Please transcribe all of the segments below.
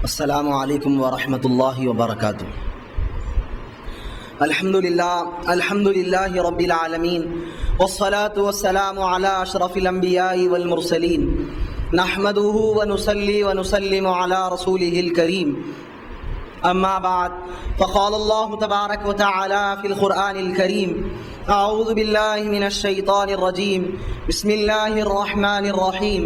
السلام علیکم ورحمۃ اللہ وبرکاتہ۔ الحمد للہ رب العالمین والصلاة والسلام علی اشرف الانبیاء والمرسلین نحمده ونصلی ونسلم علی رسوله الکریم اما بعد فقال اللہ تبارک وتعالی فی القرآن الکریم اعوذ باللہ من الشیطان الرجیم بسم اللہ الرحمن الرحیم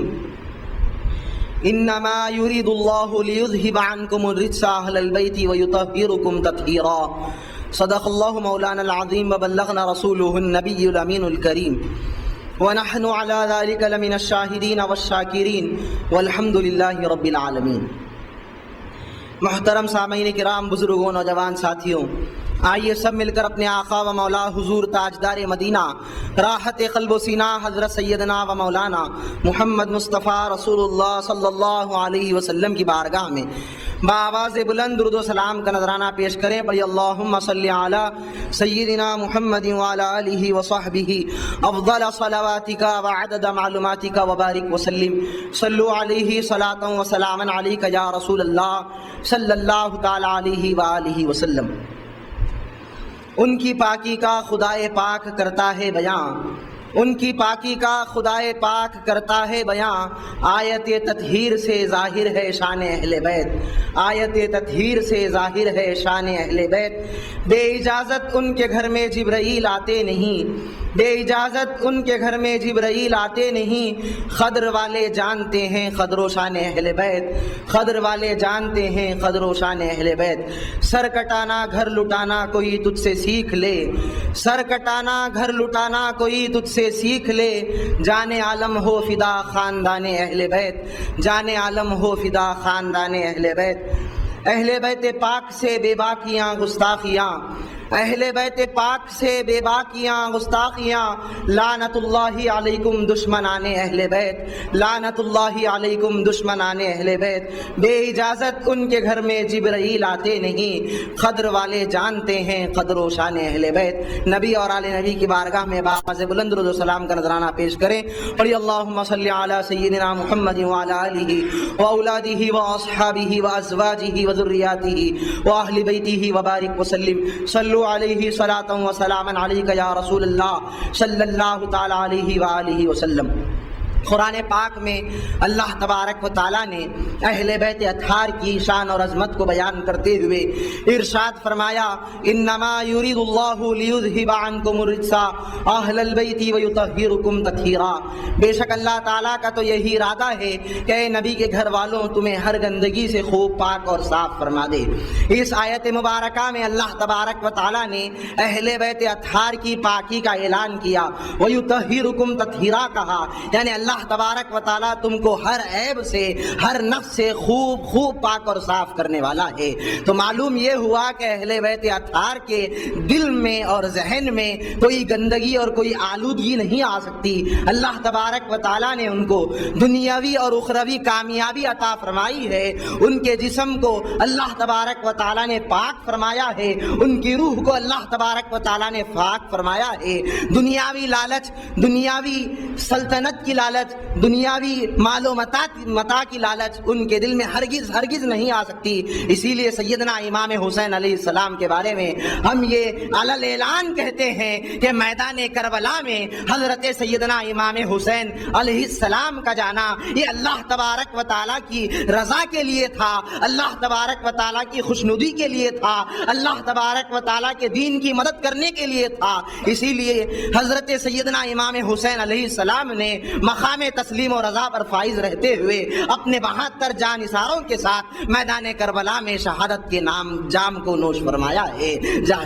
انما يريد الله ليذهب عنكم الرجس اهل البيت ويطهركم تطهيرا صدق الله مولانا العظيم وبلغنا رسوله النبي الامين الكريم ونحن على ذلك لمن الشاهدين والشاكرين والحمد لله رب العالمين۔ محترم سامعین کرام، بزرگوں، نوجوان ساتھیوں، آئیے سب مل کر اپنے آقا و مولا حضور تاجدار مدینہ راحت قلب و سینہ حضرت سیدنا و مولانا محمد مصطفیٰ رسول اللہ صلی اللہ علیہ وسلم کی بارگاہ میں بآواز بلند درود و سلام کا نذرانہ پیش کریں۔ بڑی اللہم صلی علی سیدنا محمد وعلی آلہ وصحبہ افضل صلواتک وعدد معلوماتک وبارک وسلم صلو علیہ صلاۃ و سلاما علیک یا رسول اللہ صلی اللہ تعالی علیہ وآلہ وسلم۔ ان کی پاکی کا خدائے پاک کرتا ہے بیاں، ان کی پاکی کا خدائے پاک کرتا ہے بیاں، آیت تطہیر سے ظاہر ہے شان اہل بیت، آیت تطہیر سے ظاہر ہے شان اہل بیت۔ بے اجازت ان کے گھر میں جبرائیل آتے نہیں، بے اجازت ان کے گھر میں جبرائیل آتے نہیں، قدر والے جانتے ہیں قدر و شان اہل بیت، قدر والے جانتے ہیں قدر و شان اہل بیت۔ سر کٹانا گھر لٹانا کوئی تجھ سے سیکھ لے، سر کٹانا گھر لٹانا کوئی تجھ سے سیکھ لے، جانے عالم ہو فدا خاندان اہل بیت، جانے عالم ہو فدا خاندان اہل بیت۔ اہل بیت پاک سے بے باکیاں گستاخیاں، اہل بیت پاک سے بے باکیاں گستاخیاں، لعنت اللہ علیکم دشمنان اہل بیت، لعنت اللہ علیکم دشمنان اہل بیت۔ بے اجازت ان کے گھر میں جبرائیل آتے نہیں، قدر والے جانتے ہیں قدر و شان اہل بیت۔ نبی اور آل نبی کی بارگاہ میں باعث بلند درود و سلام کا نذرانہ پیش کریں۔ اور اللہم صلی علی سیدنا محمد وعلی آلہ واولادہ واصحابہ وازواجہ وذریاتہ واہل بیتہ وبارک وسلم صلو علیہ صلاۃ و سلاما علیک یا رسول اللہ صلی اللہ تعالی علیہ وآلہ وسلم۔ قرآن پاک میں اللہ تبارک و تعالیٰ نے اہل بیت اطہار کی شان اور عظمت کو بیان کرتے ہوئے ارشاد فرمایا، انما یرید اللہ لیذہب عنکم الرجس اہل البیت ویطہرکم تطہیرا۔ بے شک اللہ تعالیٰ کا تو یہی ارادہ ہے کہ اے نبی کے گھر والوں تمہیں ہر گندگی سے خوب پاک اور صاف فرما دے۔ اس آیت مبارکہ میں اللہ تبارک و تعالیٰ نے اہل بیت اطہار کی پاکی کا اعلان کیا، ویطہرکم تطہیرا کہا، یعنی اللہ تبارک و تعالیٰ تم کو ہر عیب سے ہر نقص سے خوب پاک اور صاف کرنے والا ہے۔ تو معلوم یہ ہوا کہ اہل بیت اطہار کے دل میں اور ذہن میں کوئی گندگی اور کوئی آلودگی نہیں آ سکتی۔ اللہ تبارک و تعالیٰ نے ان کو دنیاوی اور اخروی کامیابی عطا فرمائی ہے، ان کے جسم کو اللہ تبارک و تعالیٰ نے پاک فرمایا ہے، ان کی روح کو اللہ تبارک و تعالیٰ نے پاک فرمایا ہے۔ دنیاوی لالچ، دنیاوی سلطنت کی لالچ، دنیاوی مال و متاع کی لالچ ان کے دل میں ہرگز نہیں آ سکتی۔ اسی لیے سیدنا امام حسین علیہ السلام کے بارے میں ہم یہ علل اعلان کہتے ہیں کہ میدان کربلا میں حضرت سیدنا امام حسین علیہ السلام کا جانا یہ اللہ تبارک و تعالیٰ کی رضا کے لیے تھا، اللہ تبارک و تعالیٰ کی خوشنودی کے لیے تھا، اللہ تبارک و تعالیٰ کے دین کی مدد کرنے کے لیے تھا۔ اسی لیے حضرت سیدنا امام حسین علیہ السلام نے مقام تسلیم و رضا پر فائز رہتے ہوئے اپنے 72 جانثاروں کے ساتھ میدان کربلا میں شہادت کے جام کو نوش فرمایا ہے،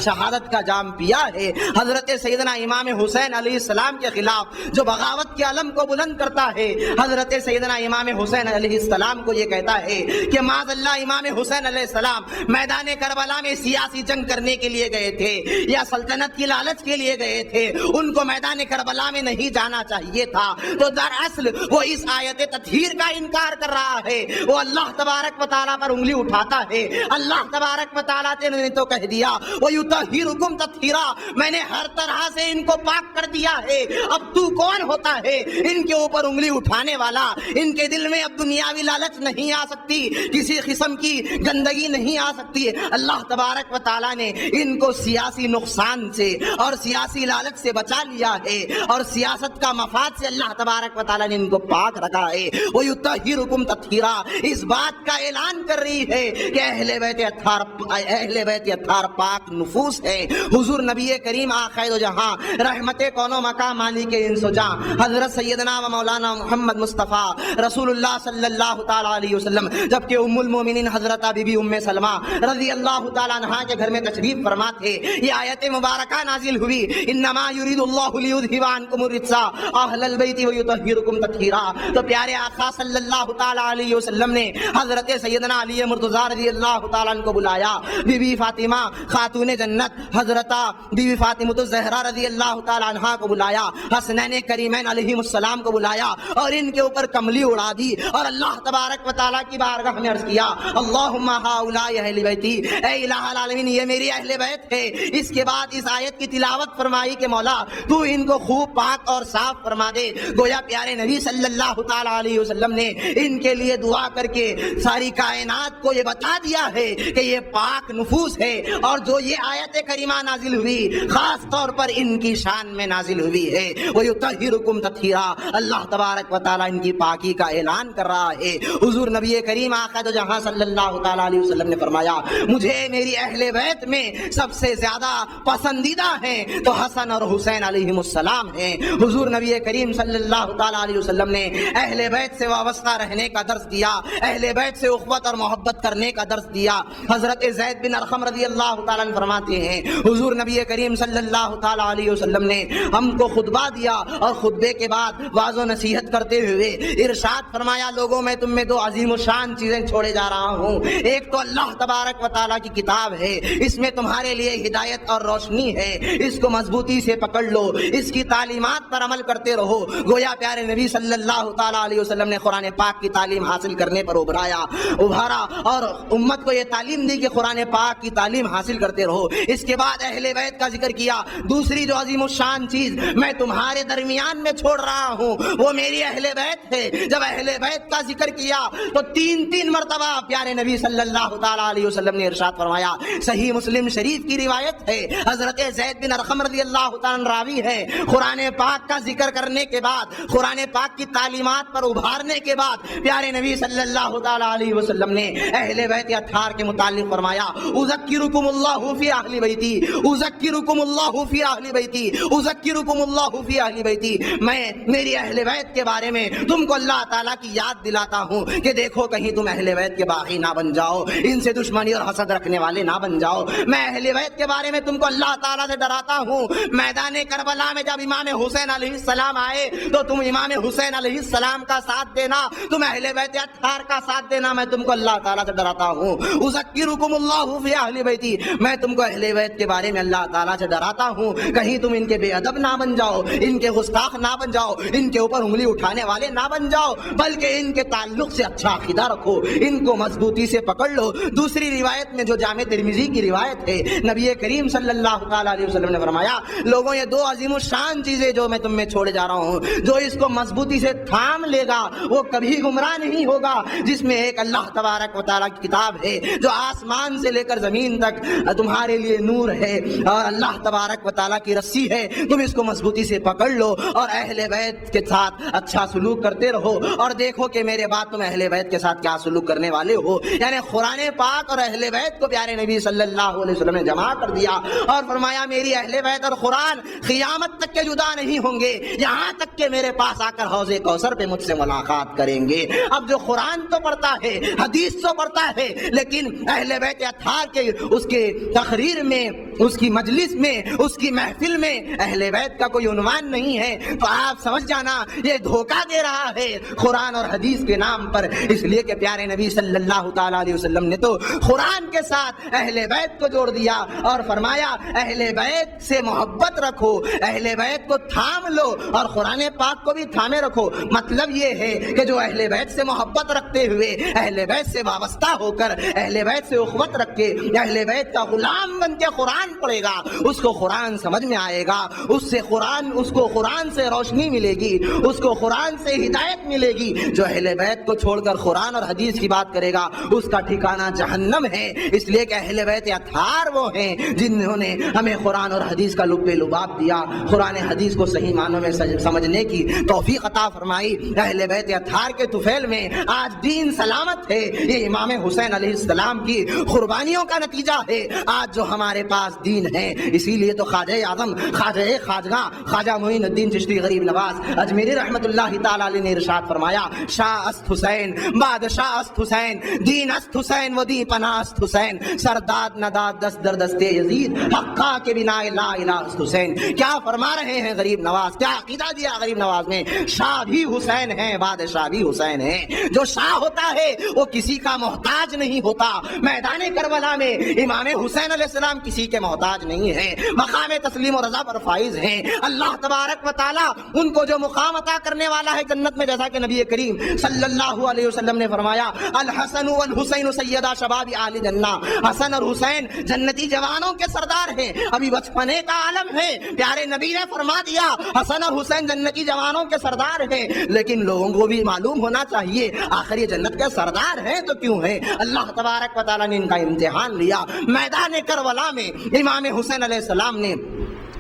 شہادت کا جام پیا ہے۔ حضرت سیدنا امام حسین علیہ السلام کے خلاف جو بغاوت کے علم کو بلند کرتا ہے، حضرت سیدنا امام حسین علیہ السلام کو یہ کہتا ہے کہ معاذ اللہ امام حسین علیہ السلام میدان کربلا میں سیاسی جنگ کرنے کے لیے گئے تھے یا سلطنت کی لالچ کے لیے گئے تھے، ان کو میدان کربلا میں نہیں جانا چاہیے تھا۔ تو دراصل وہ اس آیت تطہیر کا انکار کر رہا ہے، وہ اللہ تبارک و تعالیٰ پر انگلی اٹھاتا ہے۔ اللہ تبارک و تعالیٰ نے تو کہہ دیا وَيُطَهِّرُكُمْ تَطْهِيرًا، میں نے ہر طرح سے ان کو پاک کر دیا ہے۔ اب تو کون ہوتا ہے ان کے اوپر انگلی اٹھانے والا؟ ان کے دل میں اب دنیاوی لالچ نہیں آ سکتی، کسی قسم کی گندگی نہیں آ سکتی۔ اللہ تبارک و تعالیٰ نے ان کو سیاسی نقصان سے اور سیاسی لالچ سے بچا لیا ہے، اور سیاست کا مفاد سے اللہ تبارک و تعالیٰ نے ان کو پاک رکھا ہے۔ وَيُطَهِّرُكُمْ تَطْهِيرًا، اس بات کا اعلان کر رہی ہے کہ اہل بیت اطہار پاک نفوس ہے۔ حضور نبی کریم آخر جہاں رحمت کون و مقام مالک انس و جاں حضرت سیدنا و مولانا محمد مصطفیٰ رسول اللہ صلی اللہ تعالیٰ علیہ وسلم، جبکہ ام المومنین حضرت بی بی ام سلمہ رضی اللہ تعالیٰ عنہا کے گھر میں تشریف فرما تھے، یہ آیت مبارکہ نازل ہوئی انما یرید اللہ لیذھب عنکم الرجس اہل البیت ویطہرکم تطہیرا۔ تو پیارے آقا صلی اللہ تعالیٰ علیہ وسلم نے حضرت سیدنا علی مرتضیٰ رضی اللہ تعالیٰ عنہ کو بلایا، بی بی فاطمہ خاتون جنت حضرت بی بی فاطمہ الزہرا رضی اللہ تعالیٰ عنہا کو بلایا، حسنین کریمین علیہ السلام کو بلایا اور ان کے اوپر کملی اڑا دی، اور اللہ تبارک و تعالیٰ کی بارگاہ میں عرض کیا اللہم ہؤلاء اہل بیتی، اے الہ العالمین یہ میری اہل بیت ہے۔ اس کے بعد اس آیت کی تلاوت فرمائی کہ مولا تو ان کو خوب پاک اور صاف فرما دے۔ گویا پیارے نبی صلی اللہ تعالیٰ علیہ وسلم نے ان کے لیے دعا کر کے ساری کائنات کو یہ بتا دیا ہے کہ یہ پاک نفوس ہے، اور جو یہ آیت کریمہ نازل ہوئی خاص طور پر ان کی شان میں نازل ہوئی ہے۔ وَيُطَهِّرُكُمْ تَطْهِيرًا، اللہ تبارک و تعالیٰ ان کی پاکی کا اعلان کر رہا ہے۔ حضور نبی کریم آقا جہاں صلی اللہ تعالیٰ علیہ وسلم نے فرمایا مجھے میری اہل بیت میں سب سے زیادہ پسندیدہ ہیں تو حسن اور حسین علیہم السلام ہیں۔ حضور نبی کریم صلی اللہ تعالیٰ علیہ وسلم نے اہل بیت سے وابستہ رہنے کا درس دیا، اہل بیت سے اخوت اور محبت کرنے کا درس دیا۔ حضرت زید بن ارقم رضی اللہ تعالیٰ عنہ فرماتے ہیں حضور نبی کریم صلی اللہ تعالیٰ علیہ وسلم نے ہم کو خطبہ دیا، اور خطبے کے بعد واعظ و نصیحت کرتے ہوئے ارشاد فرمایا لوگوں میں تم میں دو عظیم الشان چیزیں چھوڑے جا رہا ہوں، ایک تو اللہ تبارک و تعالیٰ کی کتاب ہے، اس میں تمہارے لیے ہدایت اور روشنی ہے، اس کو مضبوطی سے پکڑ لو، اس کی تعلیمات پر عمل کرتے رہو۔ گویا پیارے نبی صلی اللہ تعالیٰ علیہ وسلم نے قرآن پاک کی تعلیم حاصل کرنے پر ابھارا اور امت کو یہ تعلیم دی کہ قرآن پاک کی تعلیم حاصل کرتے رہو۔ اس کے بعد اہل بیت کا ذکر کیا، دوسری جو عظیم الشان چیز میں تمہارے درمیان میں چھوڑ رہا ہوں وہ میری اہل بیت ہے۔ جب اہل بیت کا ذکر کیا تو تین مرتبہ پیارے نبی صلی اللہ تعالیٰ علیہ وسلم نے ارشاد فرمایا، صحیح مسلم شریف کی روایت ہے، حضرت زید بن ارقم رضی اللہ تعالیٰ راوی ہے، قرآن پاک کا ذکر کرنے کے بعد، قرآن پاک کی تعلیمات پر ابھارنے کے بعد پیارے نبی صلی اللہ تعالیٰ علیہ وسلم نے اہل بیت اطہار کے متعلق فرمایا اذکرکم اللہ فی اہل بیتی، اذکرکم اللہ فی اہل بیتی، اذکرکم اللہ فی اہل بیتی، میں میری اہل بیت کے بارے میں تم کو اللہ تعالیٰ کی یاد دلاتا ہوں کہ دیکھو کہیں تم اہل بیت کے باغی نہ بن جاؤ، ان سے دشمنی اور حسد رکھنے والے نہ بن جاؤ۔ میں اہل بیت کے بارے میں تم کو اللہ تعالیٰ سے ڈراتا ہوں، میدان کربلا میں جب امام حسین علیہ السلام آئے تو تم امام حسین علیہ السلام کا ساتھ دینا، تم اہل بیت اطہار کا ساتھ دینا، میں تم کو اللہ تعالیٰ سے ڈراتا ہوں۔ اذکرکم اللہ فی اہل بیتی، میں تم کو اہل بیت کے بارے میں اللہ تعالیٰ سے ڈراتا ہوں کہیں تم ان کے بے ادب نہ بن جاؤ، ان کے گستاخ نہ بن جاؤ، ان کے اوپر انگلی اٹھانے والے نہ بن جاؤ، بلکہ ان کے تعلق سے اچھا عقیدہ رکھو، ان کو مضبوطی سے پکڑ لو۔ دوسری روایت میں جو جامع ترمذی کی روایت ہے، نبی کریم صلی اللہ تعالیٰ علیہ وسلم نے فرمایا لوگوں یہ دو عظیم الشان چیزیں جو میں تم میں چھوڑے جا رہا ہوں، جو اس کو مضبوطی سے تھام لے گا وہ کبھی گمراہ نہیں ہوگا، جس میں ایک اللہ تبارک و تعالیٰ کی کتاب ہے جو آسمان سے لے کر زمین تک تمہارے لیے نور ہے، اور اللہ تبارک و تعالیٰ کی رسی ہے، تم اس کو مضبوطی سے پکڑ لو اور اہل بیت کے ساتھ اچھا سلوک کرتے رہو، اور دیکھو کہ میرے بعد تم اہل بیت کے ساتھ کیا سلوک کرنے والے ہو۔ یعنی قرآن پاک اور اہل بیت کو پیارے نبی صلی اللہ علیہ وسلم نے جمع کر دیا اور فرمایا میری اہل بیت اور قرآن قیامت تک کے جدا نہیں ہوں گے، یہاں تک کہ میرے پاس آ کر حوض کوثر پہ مجھ سے ملاقات کریں گے۔ اب جو قرآن تو پڑھتا ہے، حدیث تو پڑھتا ہے، لیکن اہل بیت اطہار کے اس کے تقریر میں، اس کی مجلس میں، اس کی محفل میں اہل بیت کا کوئی عنوان نہیں ہے، تو آپ سمجھ جانا یہ دھوکہ دے رہا ہے قرآن اور حدیث کے نام پر، اس لیے کہ پیارے نبی صلی اللہ تعالیٰ علیہ وسلم نے تو قرآن کے ساتھ اہل بیت کو جوڑ دیا اور فرمایا اہل بیت سے محبت رکھو، اہل بیت کو تھام لو، اور قرآن پاک کو بھی بھی تھامے رکھو۔ مطلب یہ ہے کہ جو اہل بیت سے محبت رکھتے ہوئے، اہل بیت سے وابستہ ہو کر، اہل بیت سے اخوت رکھ کے اہل بیت کا غلام بن کے قرآن پڑھے گا، اس کو قرآن سمجھ میں آئے گا، اس کو قرآن سے روشنی ملے گی، اس کو قرآن سے ہدایت ملے گی۔ جو اہل بیت کو چھوڑ کر قرآن اور حدیث کی بات کرے گا اس کا ٹھکانہ جہنم ہے۔ اس لیے کہ اہل بیت اطہار وہ ہیں جنہوں نے ہمیں قرآن اور حدیث کا لب لباب دیا، قرآن حدیث کو صحیح معنوں میں سمجھنے کی توفیق عطا فرمائی۔ اہل بیت اطہار کے طفیل میں آج دین سلامت ہے۔ یہ امام حسین علیہ السلام کی قربانیوں کا نتیجہ ہے آج جو ہمارے پاس دین ہے۔ اسی لیے تو خواجہ اعظم، خواجہ معین الدین چشتی غریب نواز اجمیری رحمت اللہ تعالی علیہ نے ارشاد فرمایا، شاہ است حسین بادشاہ است حسین، دین است حسین و دی پناہ است حسین، سرداد نداد دست در دست یزید، حقا کے بنا لا الہ است حسین۔ کیا فرما رہے ہیں غریب نواز، کیا عقیدہ دیا غریب نواز نے؟ شاہ بھی حسین ہیں، بادشاہ بھی حسین ہیں۔ جو شاہ ہوتا ہے وہ کسی کا محتاج نہیں ہوتا۔ میدان کربلا میں امام حسین علیہ السلام کسی کے محتاج نہیں ہیں، مقام تسلیم و رضا پر فائز ہیں۔ اللہ تبارک و تعالی ان کو جو مقام عطا کرنے والا ہے جنت میں، جیسا کہ نبی کریم صلی اللہ علیہ وسلم نے فرمایا، الحسن والحسین سیدا شباب اہل جنہ، حسن اور حسین جنتی جوانوں کے سردار ہیں۔ ابھی بچپنے کا عالم ہے، پیارے نبی نے فرما دیا حسن اور حسین جنتی جوانوں کے سردار ہیں، لیکن لوگوں کو بھی معلوم ہونا چاہیے آخر یہ جنت کے سردار ہیں تو کیوں ہیں؟ اللہ تبارک و تعالیٰ نے ان کا امتحان لیا۔ میدان کربلا میں امام حسین علیہ السلام نے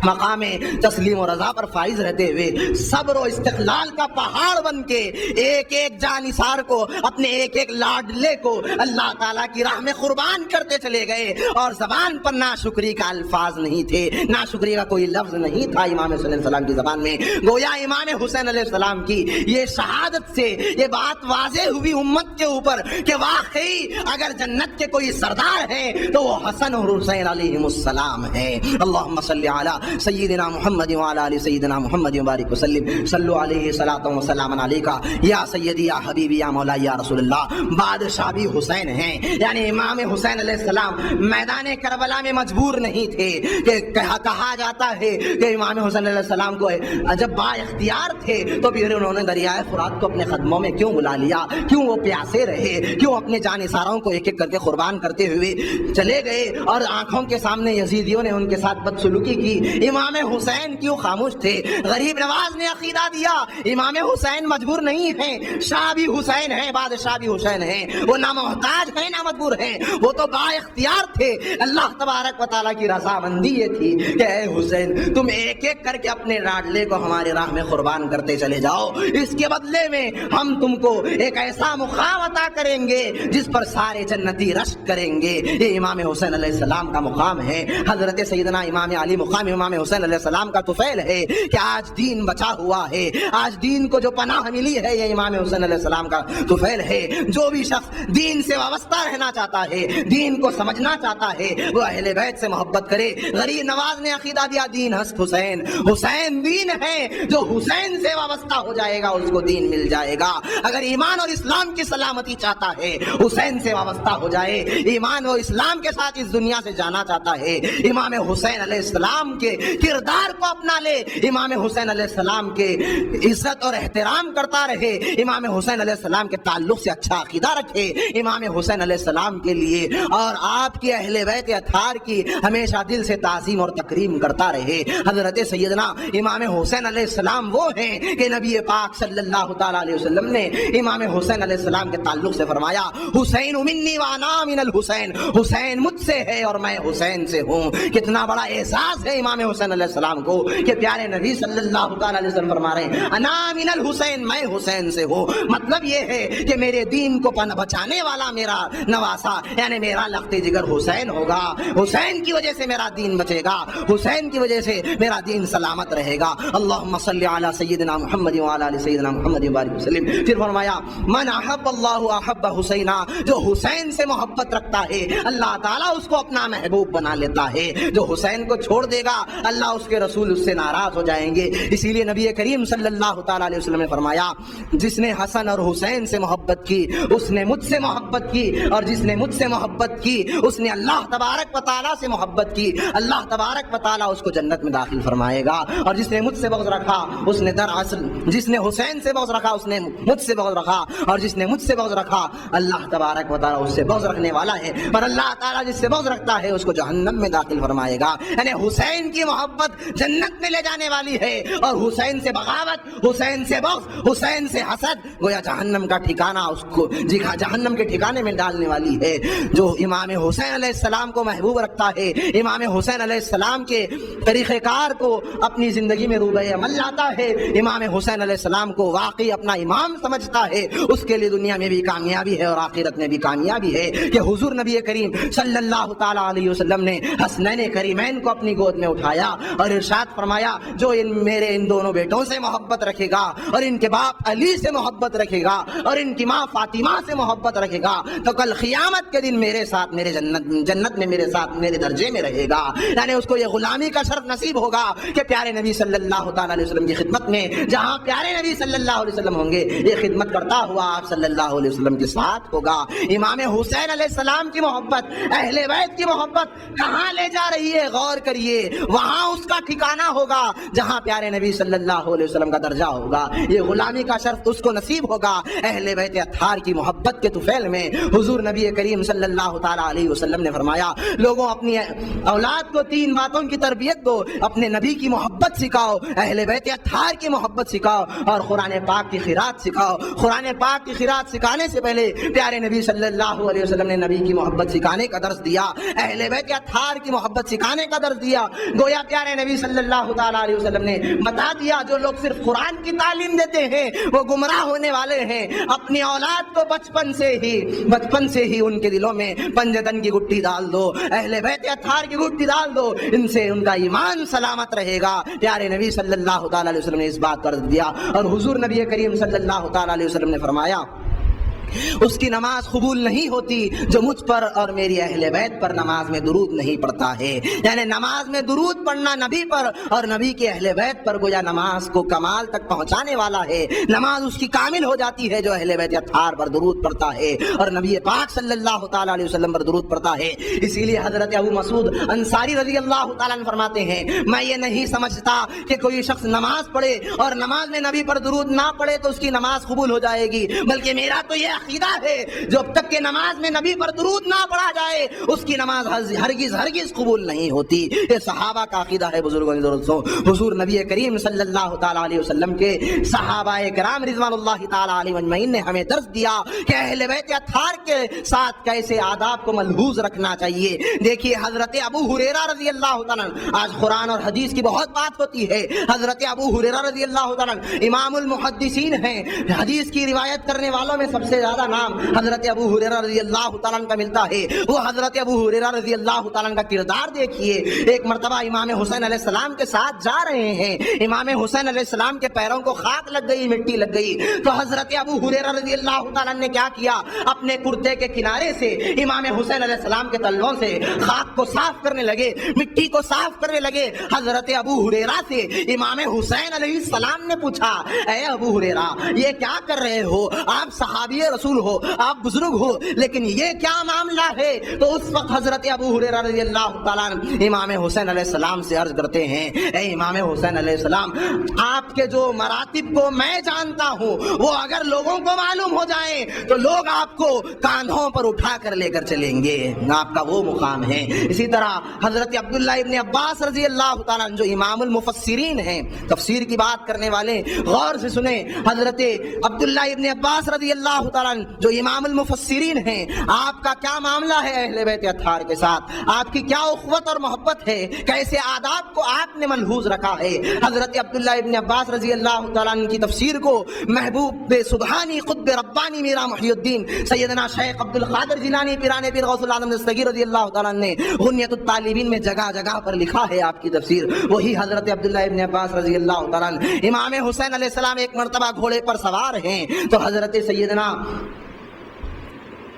مقام تسلیم و رضا پر فائز رہتے ہوئے صبر و استقلال کا پہاڑ بن کے ایک ایک جانثار کو، اپنے ایک ایک لاڈلے کو اللہ تعالیٰ کی راہ میں قربان کرتے چلے گئے، اور زبان پر ناشکری کا الفاظ نہیں تھے، ناشکری کا کوئی لفظ نہیں تھا امام حسین علیہ السلام کی زبان میں۔ گویا امام حسین علیہ السلام کی یہ شہادت سے یہ بات واضح ہوئی امت کے اوپر کہ واقعی اگر جنت کے کوئی سردار ہیں تو وہ حسن اور حسین علیہم السلام ہیں۔ اللہم صلی علی سیدنا محمد وعلی آل سیدنا محمد وبارک وسلم، صلو علیہ صلاۃ و سلام علیکہ یا سیدی یا حبیبی یا مولا یا رسول اللہ۔ بادشاہ بھی حسین ہیں، یعنی امام حسین علیہ السلام میدان کربلا میں مجبور نہیں تھے کہ کہا جاتا ہے کہ امام حسین علیہ السلام کو جب با اختیار تھے تو پھر انہوں نے دریائے فرات کو اپنے قدموں میں کیوں بلا لیا، کیوں وہ پیاسے رہے، کیوں اپنے جانثاروں کو ایک ایک کر کے قربان کرتے ہوئے چلے گئے، اور آنکھوں کے سامنے یزیدیوں نے ان کے ساتھ بدسلوکی کی۔ امام حسین کیوں خاموش تھے؟ غریب نواز نے عقیدہ دیا امام حسین مجبور نہیں ہیں، شاہ بھی حسین ہیں، بادشاہ بھی حسین ہیں، وہ نہ محتاج ہیں نہ مجبور ہیں، وہ تو با اختیار تھے۔ اللہ تبارک و تعالیٰ کی رضامندی یہ تھی کہ اے حسین تم ایک ایک کر کے اپنے لاڈلے کو ہمارے راہ میں قربان کرتے چلے جاؤ، اس کے بدلے میں ہم تم کو ایک ایسا مقام عطا کریں گے جس پر سارے جنتی رشک کریں گے۔ یہ امام حسین علیہ السلام کا مقام ہے۔ حضرت سیدنا امام علی مقام امام حسین علیہ السلام کا طفیل ہے کہ آج دین بچا ہوا ہے، آج دین کو جو پناہ ملی ہے یہ امام حسین علیہ السلام کا طفیل ہے۔ جو بھی شخص دین سے وابستہ رہنا چاہتا ہے، دین کو سمجھنا چاہتا ہے، وہ اہل بیت سے محبت کرے۔ غریب نواز نے عقیدہ دیا دین ہست حسین، حسین دین ہے، جو حسین سے وابستہ ہو جائے گا اس کو دین مل جائے گا۔ اگر ایمان اور اسلام کی سلامتی چاہتا ہے حسین سے وابستہ ہو جائے، ایمان و اسلام کے ساتھ اس دنیا سے جانا چاہتا ہے، امام حسین علیہ السلام کے کردار کو اپنا لے، امام حسین علیہ السلام کے عزت اور احترام کرتا رہے، امام حسین علیہ السلام کے تعلق سے اچھا عقیدہ رکھے، امام حسین علیہ السلام کے لیے اور آپ کے اہل بیت اطہار کی ہمیشہ دل سے تعظیم اور تکریم کرتا رہے۔ حضرت سیدنا امام حسین علیہ السلام وہ ہیں کہ نبی پاک صلی اللہ تعالیٰ علیہ وسلم نے امام حسین علیہ السلام کے تعلق سے فرمایا حسین منی وانا من الحسین، حسین مجھ سے ہے اور میں حسین سے ہوں۔ کتنا بڑا احساس ہے امام حسین علیہ السلام کو کہ پیارے نبی صلی اللہ تعالیٰ علیہ وسلم فرما رہے ہیں انا من الحسین، میں حسین سے ہوں۔ مطلب یہ ہے کہ میرے دین کو بچانے والا میرا نواسا یعنی میرا لخت جگر حسین ہوگا، حسین کی وجہ سے میرا دین بچے گا، حسین کی وجہ سے میرا دین سلامت رہے گا۔ اللہم صلی علی سیدنا محمد وعلی آل سیدنا محمد وبارک وسلم۔ پھر فرمایا من احب اللہ احب حسینہ، جو حسین سے محبت رکھتا ہے اللہ تعالیٰ اس کو اپنا محبوب بنا لیتا ہے۔ جو حسین کو چھوڑ دے گا اللہ اس کے رسول اس سے ناراض ہو جائیں گے۔ اسی لیے نبی کریم صلی اللہ تعالیٰ علیہ وسلم نے فرمایا جس نے حسن اور حسین سے محبت کی اس نے مجھ سے محبت کی، اور جس نے مجھ سے محبت کی اس نے اللہ تبارک و تعالیٰ سے محبت کی، اللہ تبارک و تعالیٰ اس کو جنت میں داخل فرمائے گا۔ اور جس نے مجھ سے بغض رکھا اس نے دراصل جس نے حسین سے بغض رکھا اس نے مجھ سے بغض رکھا، اور جس نے مجھ سے بغض رکھا اللہ تبارک و تعالیٰ اس سے بغض رکھنے والا ہے، اور اللہ تعالیٰ جس سے بغض رکھتا ہے اس کو جہنم میں داخل فرمائے گا۔ یعنی حسین کی محبت جنت میں لے جانے والی ہے، اور حسین سے بغاوت، حسین سے بغض، حسین سے حسد گویا جہنم کا ٹھکانہ اس کو جہنم کے ٹھکانے میں ڈالنے والی ہے۔ جو امام حسین علیہ السلام کو محبوب رکھتا ہے، امام حسین علیہ السلام کے طریقہ کار کو اپنی زندگی میں روبہ عمل لاتا ہے، امام حسین علیہ السلام کو واقعی اپنا امام سمجھتا ہے، اس کے لیے دنیا میں بھی کامیابی ہے اور آخرت میں بھی کامیابی ہے کہ حضور نبی کریم صلی اللہ تعالیٰ علیہ وسلم نے حسنین کریمین کو اپنی گود میں اٹھایا اور ارشاد فرمایا جو ان دونوں بیٹوں سے محبت رکھے گا اور ان کے باپ علی سے محبت رکھے گا اور ان کی ماں فاطمہ سے محبت رکھے گا تو کل قیامت کے دن میرے ساتھ میرے جنت میں میرے ساتھ میرے درجے میں رہے گا۔ یعنی اس کو یہ غلامی کا شرف نصیب ہوگا کہ پیارے نبی صلی اللہ تعالیٰ علیہ وسلم کی خدمت میں جہاں پیارے نبی صلی اللہ علیہ وسلم ہوں گے یہ خدمت کرتا ہوا آپ صلی اللہ علیہ وسلم کے ساتھ ہوگا۔ امام حسین علیہ السلام کی محبت، اہل بیت کی محبت کہاں لے جا رہی ہے غور کریے، وہاں اس کا ٹھکانہ ہوگا جہاں پیارے نبی صلی اللہ علیہ وسلم کا درجہ ہوگا، یہ غلامی کا شرف اس کو نصیب ہوگا۔ اہل بیت اطہار کی محبت کے طفیل میں حضور نبی کریم صلی اللہ تعالیٰ علیہ وسلم نے فرمایا لوگوں اپنی اولاد کو 3 باتوں کی تربیت دو، اپنے نبی کی محبت سکھاؤ، اہل بیت اطہار کی محبت سکھاؤ اور قرآن پاک کی قرات سکھاؤ۔ قرآن پاک کی قرات سکھانے سے پہلے پیارے نبی صلی اللہ علیہ وسلم نے نبی کی محبت سکھانے کا درس دیا، اہل بیت اطہار کی محبت سکھانے کا درس دیا۔ گویا پیارے نبی صلی اللہ تعالیٰ علیہ وسلم نے بتا دیا جو لوگ صرف قرآن کی تعلیم دیتے ہیں وہ گمراہ ہونے والے ہیں۔ اپنی اولاد کو بچپن سے ہی ان کے دلوں میں پنجتن کی گٹی ڈال دو، اہل بیت اطہار کی گٹی ڈال دو، ان سے ان کا ایمان سلامت رہے گا۔ پیارے نبی صلی اللہ تعالیٰ علیہ وسلم نے اس بات پر دیا اور حضور نبی کریم صلی اللہ تعالیٰ علیہ وسلم نے فرمایا اس کی نماز قبول نہیں ہوتی جو مجھ پر اور میری اہل بیت پر نماز میں درود نہیں پڑتا ہے۔ یعنی نماز میں درود پڑھنا نبی پر اور نبی کے اہل بیت پر گویا نماز کو کمال تک پہنچانے والا ہے، نماز اس کی کامل ہو جاتی ہے جو اہل بیت اطہار پر درود پڑتا ہے اور نبی پاک صلی اللہ تعالیٰ علیہ وسلم پر درود پڑتا ہے۔ اسی لیے حضرت ابو مسعود انصاری رضی اللہ تعالیٰ عنہ فرماتے ہیں میں یہ نہیں سمجھتا کہ کوئی شخص نماز پڑھے اور نماز میں نبی پر درود نہ پڑھے تو اس کی نماز قبول ہو جائے گی، بلکہ میرا تو یہ عقیدہ ہے جب تک کہ نماز میں نبی پر درود نہ پڑھا جائے اس کی نماز ہرگز قبول نہیں ہوتی۔ یہ صحابہ کا عقیدہ ہے بزرگوں نے دوستوں۔ حضور نبی کریم صلی اللہ تعالیٰ علیہ وسلم کے صحابہ کرام رضوان اللہ تعالیٰ علیہ اجمعین نے ہمیں درس دیا کہ اہل بیت اطہار کے ساتھ کیسے آداب کو ملحوظ رکھنا چاہیے۔ دیکھیے حضرت ابو ہریرہ رضی اللہ تعالیٰ آج قرآن اور حدیث کی بہت بات ہوتی ہے، حضرت ابو ہریرہ رضی اللہ تعالیٰ امام المحدثین ہیں، حدیث کی روایت کرنے والوں میں سب سے زیادہ نام حضرت ابو ہریرہ رضی اللہ تعالیٰ کا ملتا ہے۔ وہ حضرت ابو ہریرہ رضی اللہ تعالیٰ کا کردار دیکھیے، ایک مرتبہ امام حسین علیہ السلام کے ساتھ جا رہے ہیں، امام حسین علیہ السلام کے پیروں کو خاک لگ گئی، مٹی لگ گئی، تو حضرت ابو ہریرہ رضی اللہ تعالیٰ نے کیا کیا اپنے کرتے کے کنارے سے امام حسین علیہ السلام کے تلووں سے خاک کو صاف کرنے لگے، مٹی کو صاف کرنے لگے۔ حضرت ابو ہریرہ سے امام حسین علیہ السلام نے پوچھا اے ابو ہریرہ یہ کیا کر رہے ہو؟ آپ صحابی رسول ہو، آپ بزرگ ہو، لیکن یہ کیا معاملہ ہے؟ تو اس وقت حضرت ابو ہریرہ رضی اللہ تعالیٰ امام حسین علیہ السلام سے عرض کرتے ہیں اے امام حسین علیہ السلام آپ کے جو مراتب کو میں جانتا ہوں وہ اگر لوگوں کو معلوم ہو جائیں تو لوگ آپ کو کاندھوں پر اٹھا کر لے کر چلیں گے، آپ کا وہ مقام ہے۔ اسی طرح حضرت عبداللہ ابن عباس رضی اللہ تعالیٰ جو امام المفسرین ہیں، تفسیر کی بات کرنے والے غور سے سنیں، حضرت عبداللہ ابن عباس رضی اللہ تعالیٰ جو امام المفسرین ہیں آپ کا کیا معاملہ ہے اہل بیت اطہار کے ساتھ، آپ کی کیا اخوت اور محبت ہے، کیسے آداب کو آپ نے ملحوظ رکھا ہے۔ حضرت عبداللہ ابن عباس رضی اللہ تعالیٰ عنہ کی تفسیر کو محبوب سبحانی قطب ربانی میرا محی الدین سیدنا شیخ عبد القادر جیلانی پیران پیر غوث العالم دستگیر رضی اللہ تعالیٰ نے غنیت الطالبین میں جگہ جگہ پر لکھا ہے آپ کی تفسیر، وہی حضرت عبداللہ ابن عباس رضی اللہ تعالیٰ امام حسین علیہ السلام ایک مرتبہ گھوڑے پر سوار ہیں تو حضرت سیدنا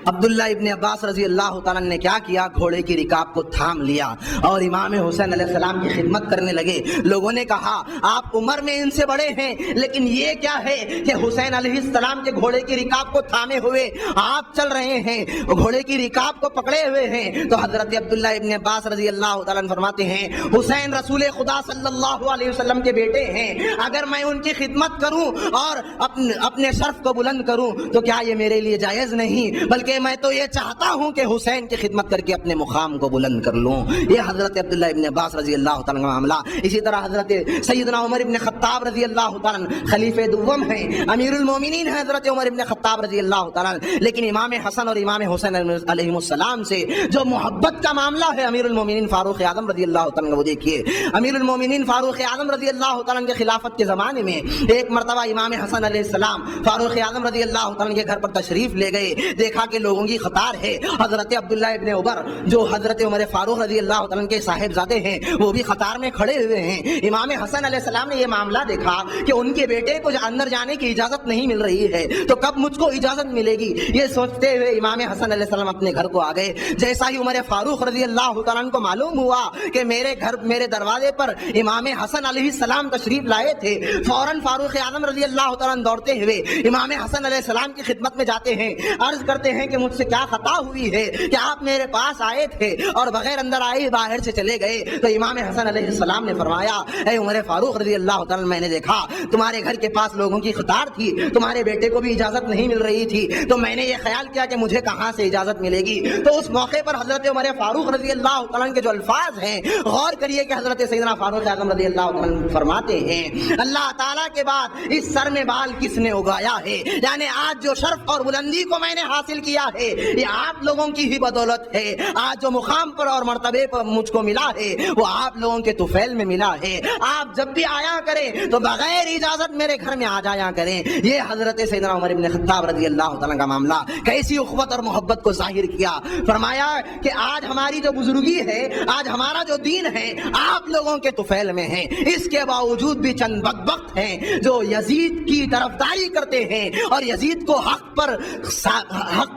عبداللہ ابن عباس رضی اللہ تعالیٰ نے کیا کیا؟ گھوڑے کی رکاب کو تھام لیا اور امام حسین علیہ السلام کی خدمت کرنے لگے۔ لوگوں نے کہا آپ عمر میں ان سے بڑے ہیں، لیکن یہ کیا ہے کہ حسین علیہ السلام کے گھوڑے کی رکاب کو تھامے ہوئے آپ چل رہے ہیں، گھوڑے کی رکاب کو پکڑے ہوئے ہیں۔ تو حضرت عبداللہ ابن عباس رضی اللہ تعالیٰ فرماتے ہیں حسین رسول خدا صلی اللہ علیہ وسلم کے بیٹے ہیں، اگر میں ان کی خدمت کروں اور اپنے شرف کو بلند کروں تو کیا یہ میرے لیے جائز نہیں، بلکہ میں تو یہ چاہتا ہوں کہ حسین کی خدمت کر کے اپنے مقام کو بلند کر لوں۔ یہ حضرت عبداللہ ابن عباس رضی اللہ تعالیٰ کا معاملہ۔ اسی طرح حضرت سیدنا عمر ابن خطاب رضی اللہ تعالیٰ خلیفہ دوم ہیں، امیر المومنین ہیں حضرت عمر ابن خطاب رضی اللہ تعالیٰ، لیکن امام حسن اور امام حسین علیہ السلام سے جو محبت کا معاملہ ہے امیر المومنین فاروق اعظم رضی اللہ تعالیٰ وہ دیکھیے۔ امیر المومنین فاروق اعظم رضی اللہ تعالیٰ کے خلافت کے زمانے میں ایک مرتبہ امام حسن علیہ السلام فاروق اعظم رضی اللہ تعالیٰ کے گھر پر تشریف لے گئے، دیکھا کہ لوگوں کی قطار ہے۔ حضرت عبداللہ ابن عمر جو حضرت عمر فاروق رضی اللہ تعالیٰ کے صاحبزادے ہیں وہ بھی قطار میں کھڑے ہوئے ہیں۔ امام حسن علیہ السلام نے یہ معاملہ دیکھا کہ ان کے بیٹے کو اندر جانے کی اجازت نہیں مل رہی ہے تو کب مجھ کو اجازت ملے گی، یہ سوچتے ہوئے امام حسن علیہ السلام اپنے گھر کو آ گئے۔ جیسا ہی عمر فاروق رضی اللہ تعالیٰ کو معلوم ہوا کہ میرے دروازے پر امام حسن علیہ السلام تشریف لائے تھے، فوراً فاروق اعظم رضی اللہ تعالیٰ دوڑتے ہوئے امام حسن علیہ السلام کی خدمت میں جاتے ہیں، عرض کرتے ہیں کہ مجھ سے کیا خطا ہوئی ہے کہ آپ میرے پاس آئے تھے اور بغیر اندر آئے باہر سے چلے گئے۔ تو امام حسن علیہ السلام نے فرمایا اے عمر فاروق رضی اللہ تعالیٰ میں نے دیکھا تمہارے گھر کے پاس لوگوں کی قطار تھی، تمہارے بیٹے کو بھی اجازت نہیں مل رہی تھی، تو میں نے یہ خیال کیا کہ مجھے کہاں سے اجازت ملے گی۔ تو اس موقع پر حضرت عمر فاروق رضی اللہ تعالیٰ کے جو الفاظ ہیں غور کریے کہ حضرت سیدنا فاروق اعظم رضی اللہ تعالیٰ فرماتے ہیں اللہ تعالیٰ کے بعد اس سر میں بال کس نے اگایا ہے، یعنی آج جو شرف اور بلندی کو میں نے حاصل کیا ہے یہ آپ لوگوں کی ہی بدولت ہے، آج جو مقام پر اور مرتبے پر مجھ کو ملا ہے وہ آپ لوگوں کے طفیل میں ملا ہے۔ آپ جب بھی آیا کریں تو بغیر اجازت میرے گھر میں آ جایا کریں۔ یہ حضرت سیدنا عمر بن خطاب رضی اللہ تعالیٰ کا معاملہ کیسی اخوت اور محبت کو ظاہر کیا۔ فرمایا کہ آج ہماری جو بزرگی ہے، آج ہمارا جو دین ہے آپ لوگوں کے طفیل میں ہے، اس کے باوجود بھی چند بدبخت ہیں جو یزید کی طرفداری کرتے ہیں اور یزید کو حق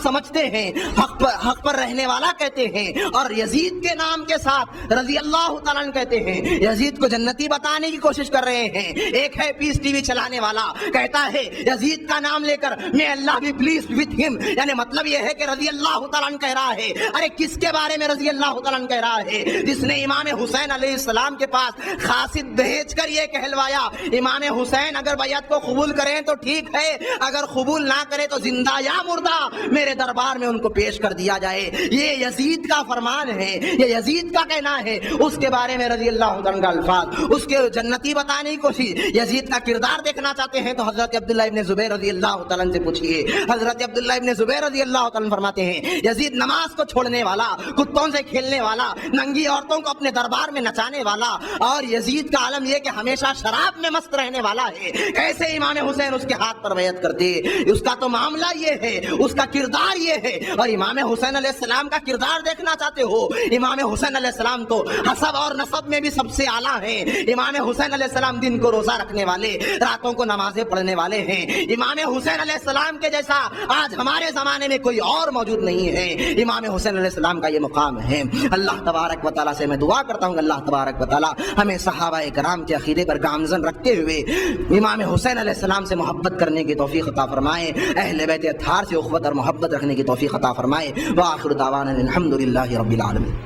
سمجھتے ہیں، حق پر رہنے والا کہتے ہیں اور یزید کے نام کے ساتھ رضی اللہ تعالیٰ کہتے ہیں، یزید کو جنتی بتانے کی کوشش کر رہے ہیں۔ ایک ہے پیس ٹی وی چلانے والا کہتا ہے یزید کا نام لے کر میں اللہ بھی پلیزڈ وتھ ہم، یعنی مطلب یہ ہے کہ رضی اللہ تعالیٰ کہہ رہا ہے۔ ارے کس کے بارے میں رضی اللہ تعالیٰ کہہ رہا ہے؟ جس نے امام حسین علیہ السلام کے پاس قاصد بھیج کر یہ کہلوایا امام حسین اگر بیعت کو قبول کریں تو ٹھیک ہے، اگر قبول نہ کرے تو زندہ یا مردہ میرے دربار میں ان کو پیش کر دیا جائے۔ یہ یزید کا فرمان ہے، یہ یزید کا کہنا ہے۔ اس کے بارے میں رضی اللہ عنہ کا الفاظ، اس کے جنتی بتانے کی کوشش، یزید کا کردار دیکھنا چاہتے ہیں تو حضرت عبداللہ ابن زبیر رضی اللہ تعالیٰ سے پوچھئے۔ حضرت عبداللہ ابن زبیر رضی اللہ تعالیٰ فرماتے ہیں یزید نماز کو چھوڑنے والا، کتوں سے کھیلنے والا، ننگی عورتوں کو اپنے دربار میں نچانے والا، اور یزید کا عالم یہ کہ ہمیشہ شراب میں مست رہنے والا ہے، کیسے امام حسین اس کے ہاتھ پر بیعت کرتے؟ اس کا تو معاملہ یہ ہے، اس کا کردار یہ ہے۔ اور امام حسین علیہ السلام کا کردار دیکھنا چاہتے ہو، امام حسین علیہ السلام تو حسب اور نسب میں بھی سب سے اعلیٰ ہیں۔ امام حسین علیہ السلام دن کو روزہ رکھنے والے، راتوں کو نمازیں پڑھنے والے ہیں۔ امام حسین علیہ السلام کے جیسا آج ہمارے زمانے میں کوئی اور موجود نہیں ہے۔ امام حسین علیہ السلام کا یہ مقام ہے۔ اللہ تبارک و تعالیٰ سے میں دعا کرتا ہوں اللہ تبارک و تعالیٰ ہمیں صحابہ کرام کے عقیدے پر گامزن رکھتے ہوئے امام حسین علیہ السلام سے محبت کرنے کی توفیق عطا فرمائے، اہل بیت اطہار سے اخوت اور محبت رکھنے کی توفیق عطا فرمائے۔ وآخر دعوانا الحمد للہ رب العالمین۔